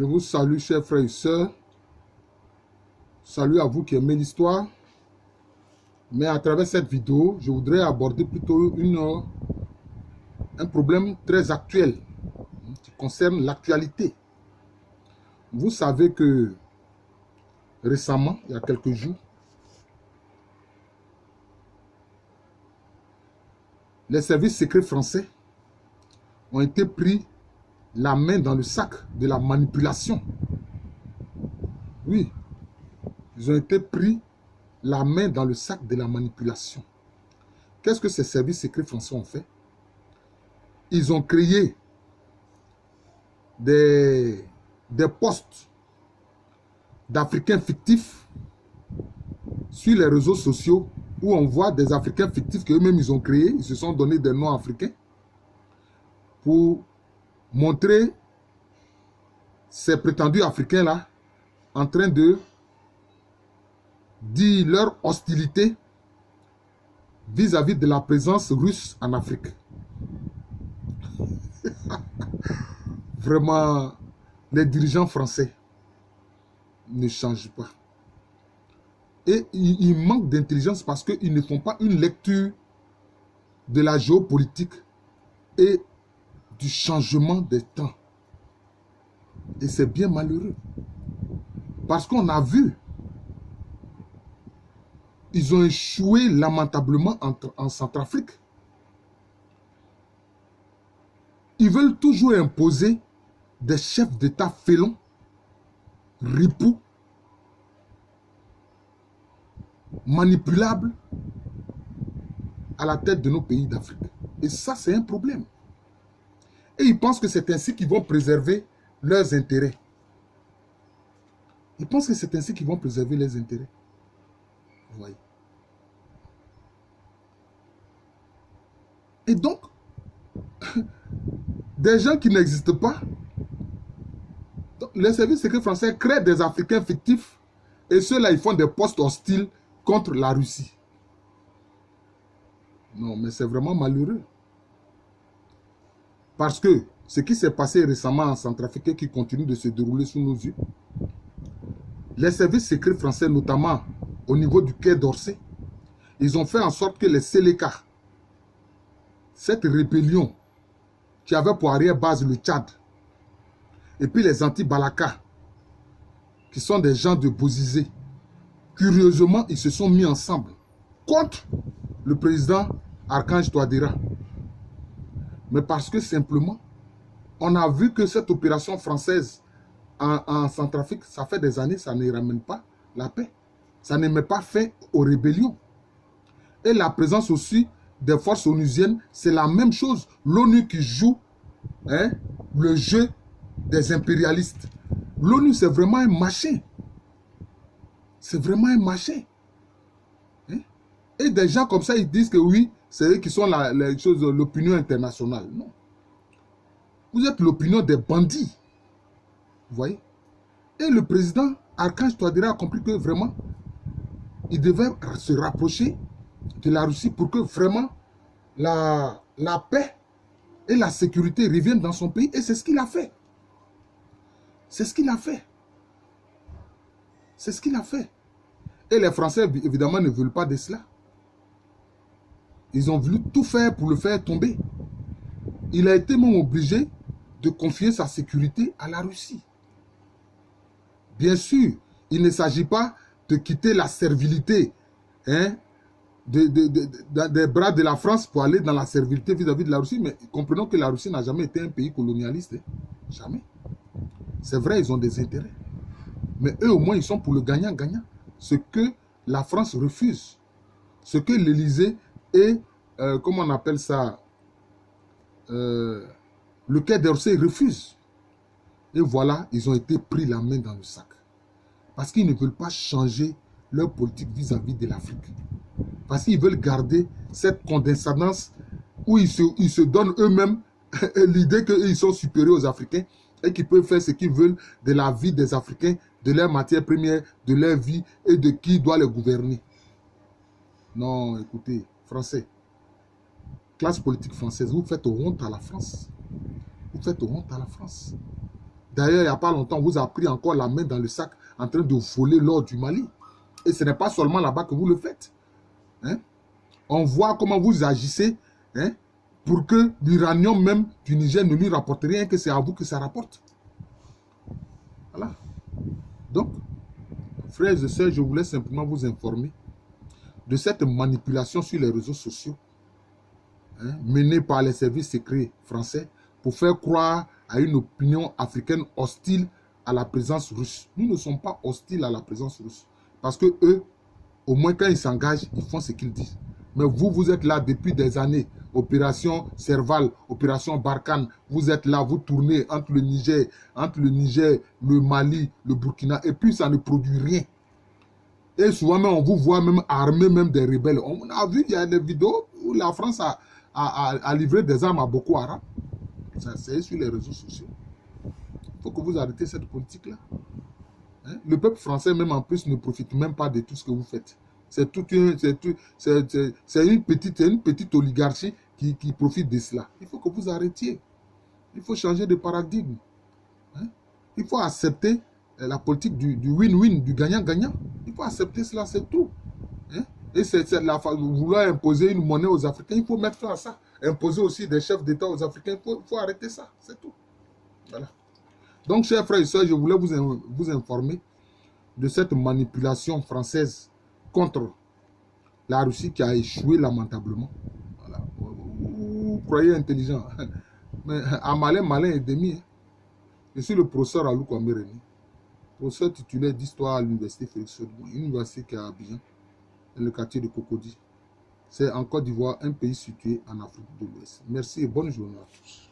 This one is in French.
Je vous salue, chers frères et sœurs. Salut à vous qui aimez l'histoire. Mais à travers cette vidéo, je voudrais aborder plutôt un problème très actuel qui concerne l'actualité. Vous savez que récemment, il y a quelques jours, les services secrets français ont été pris la main dans le sac de la manipulation. Oui, ils ont été pris la main dans le sac de la manipulation. Qu'est-ce que ces services secrets français ont fait? Ils ont créé des postes d'Africains fictifs sur les réseaux sociaux où on voit des Africains fictifs qu'eux-mêmes ils ont créés. Ils se sont donné des noms africains pour montrer ces prétendus Africains-là en train de dire leur hostilité vis-à-vis de la présence russe en Afrique. Vraiment, les dirigeants français ne changent pas. Et ils manquent d'intelligence parce qu'ils ne font pas une lecture de la géopolitique et du changement des temps. Et c'est bien malheureux. Parce qu'on a vu, ils ont échoué lamentablement en Centrafrique. Ils veulent toujours imposer des chefs d'État félons, ripoux, manipulables à la tête de nos pays d'Afrique. Et ça, c'est un problème. Et ils pensent que c'est ainsi qu'ils vont préserver leurs intérêts. Ils pensent que c'est ainsi qu'ils vont préserver leurs intérêts. Vous voyez. Et donc, des gens qui n'existent pas, les services secrets français créent des Africains fictifs et ceux-là, ils font des postes hostiles contre la Russie. Non, mais c'est vraiment malheureux. Parce que ce qui s'est passé récemment en Centrafrique et qui continue de se dérouler sous nos yeux, les services secrets français, notamment au niveau du Quai d'Orsay, ils ont fait en sorte que les Séléka, cette rébellion qui avait pour arrière-base le Tchad, et puis les anti-Balaka, qui sont des gens de Bozizé, curieusement, ils se sont mis ensemble contre le président Archange Touadéra. Mais parce que simplement, on a vu que cette opération française en Centrafrique, ça fait des années, ça ne ramène pas la paix. Ça ne met pas fin aux rébellions. Et la présence aussi des forces onusiennes, c'est la même chose. L'ONU qui joue le jeu des impérialistes. L'ONU, c'est vraiment un machin. C'est vraiment un machin. Et des gens comme ça, ils disent que oui, c'est eux qui sont l'opinion internationale. Non. Vous êtes l'opinion des bandits. Vous voyez? Et le président Archange Touadéra a compris que vraiment, il devait se rapprocher de la Russie pour que vraiment la paix et la sécurité reviennent dans son pays. Et c'est ce qu'il a fait. C'est ce qu'il a fait. C'est ce qu'il a fait. Et les Français, évidemment, ne veulent pas de cela. Ils ont voulu tout faire pour le faire tomber. Il a été même obligé de confier sa sécurité à la Russie. Bien sûr, il ne s'agit pas de quitter la servilité des bras de la France pour aller dans la servilité vis-à-vis de la Russie. Mais comprenons que la Russie n'a jamais été un pays colonialiste. Jamais. C'est vrai, ils ont des intérêts. Mais eux, au moins, ils sont pour le gagnant-gagnant. Ce que la France refuse. Ce que l'Élysée et, comment on appelle ça, le Quai d'Orsay refuse. Et voilà, ils ont été pris la main dans le sac. Parce qu'ils ne veulent pas changer leur politique vis-à-vis de l'Afrique. Parce qu'ils veulent garder cette condescendance où ils se donnent eux-mêmes l'idée qu'ils sont supérieurs aux Africains et qu'ils peuvent faire ce qu'ils veulent de la vie des Africains, de leur matière première, de leur vie et de qui doit les gouverner. Non, écoutez, Français, classe politique française, vous faites honte à la France. Vous faites honte à la France. D'ailleurs, il n'y a pas longtemps, on vous a pris encore la main dans le sac en train de voler l'or du Mali. Et ce n'est pas seulement là-bas que vous le faites. Hein? On voit comment vous agissez, hein, pour que l'uranium même du Niger ne lui rapporte rien, que c'est à vous que ça rapporte. Voilà. Donc, frères et sœurs, je voulais simplement vous informer de cette manipulation sur les réseaux sociaux, hein, menée par les services secrets français pour faire croire à une opinion africaine hostile à la présence russe. Nous ne sommes pas hostiles à la présence russe. Parce que eux, au moins quand ils s'engagent, ils font ce qu'ils disent. Mais vous, vous êtes là depuis des années. Opération Serval, opération Barkhane. Vous êtes là, vous tournez entre le Niger, le Mali, le Burkina. Et puis ça ne produit rien. Et souvent même, on vous voit même armer même des rebelles. On a vu, il y a des vidéos où la France a livré des armes à Boko Haram. Ça, c'est sur les réseaux sociaux. Il faut que vous arrêtez cette politique-là. Hein? Le peuple français, même en plus, ne profite même pas de tout ce que vous faites. C'est une petite oligarchie qui profite de cela. Il faut que vous arrêtiez. Il faut changer de paradigme. Hein? Il faut accepter la politique du win-win, du gagnant-gagnant. Il faut accepter cela, c'est tout. Hein? Et vouloir imposer une monnaie aux Africains, il faut mettre fin à ça. Imposer aussi des chefs d'État aux Africains, il faut arrêter ça, c'est tout. Voilà. Donc, chers frères et sœurs, je voulais vous informer de cette manipulation française contre la Russie qui a échoué lamentablement. Voilà. Vous croyez intelligent. Mais à malin et demi. Je suis le professeur Alou Kwame, professeur titulaire d'histoire à l'université Félix Houphouët, une université qui est à Abidjan, dans le quartier de Cocody. C'est en Côte d'Ivoire, un pays situé en Afrique de l'Ouest. Merci et bonne journée à tous.